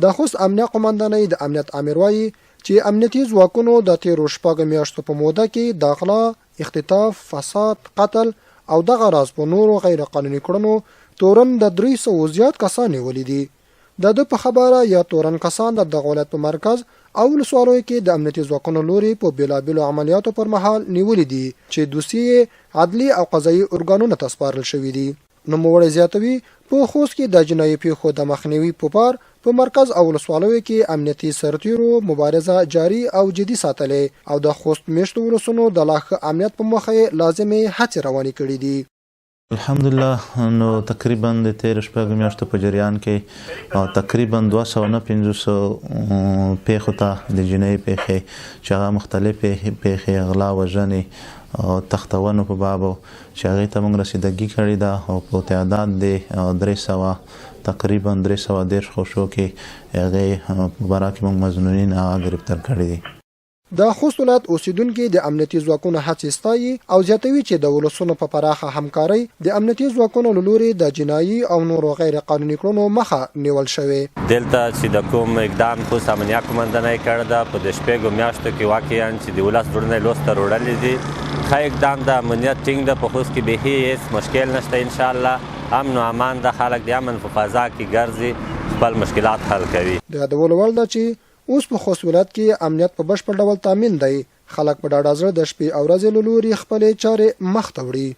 د خوست امنیه قومندانۍ د امنیت امیر وایي چې امنیتي ځواکونو د تیرو شپږ میاشتو په موده کې د غلا، اختطاف، فساد، قتل او دغه راز په نورو غیر قانوني کړنو تورن د 300 زیات کسان نیولي دي. د په خبره یا تورن کسان د دغه ولایت په مرکز او ولسوالیو کې د امنیتي ځواکونو لوري په بیلابیلو عملیاتو پر مهال نیولي دي چې دوسیې عدلي او قضایي ارګانونو ته سپارل شوي دي. نوموړی زیاتوي په خوست کې د جنایي پیښو د مخنیوي په پار په مرکز او ولسوالیو کې امنیتي سرتیرو مبارزه جاري او جدي ساتلې او د خوست میشتو ولسونو د لا ښه امنیت په موخه لازمې هڅې روانې کړي دي. الحمدلله نو تقریبا د تیر شپږ میاشتو په جریان کې تقریبا 295 پیښو ته د جنایي پیښې چې هغه مختلفې پیښې غلا، وژنې او تختونو په بابو چې هغې ته موږ رسیدګي کړې ده او په تعداد د 300 تقریبا 310 خوشو کې هغې په باره کې موږ مظنونین هغه ګرفتار کړي دي. د خوست ولایت اوسیدونکي د امنیتي ځواکونو هڅې ستایي او زیاتوي چې د ولسونو په پراخه همکارۍ د امنیتي ځواکونو له لوري د جنایي او نورو غیر قانوني کړنو مخه نیول شوې. دلته چې د کوم اقدام خوست امنیه قومندانۍ کړی ده په د شپږو میاشتو کې واقعا چې د ولس زړونه یې لوسته وړلي دي. ښه اقدام د امنیت ټینګ ده په خوست کې بیخي هېڅ مشکل نشته. انشاءالله امن و امان ده، خلک د امن په فضا کې ګرځي، خپل مشکلات حل کوي. د یادولو وړ ده چې اوس په خوست ولایت کې امنیت په بشپړ ډول تامین دی. خلک په ډاډه زړه د شپې او ورځې له لوري خپلې چارې مخ ته وړي.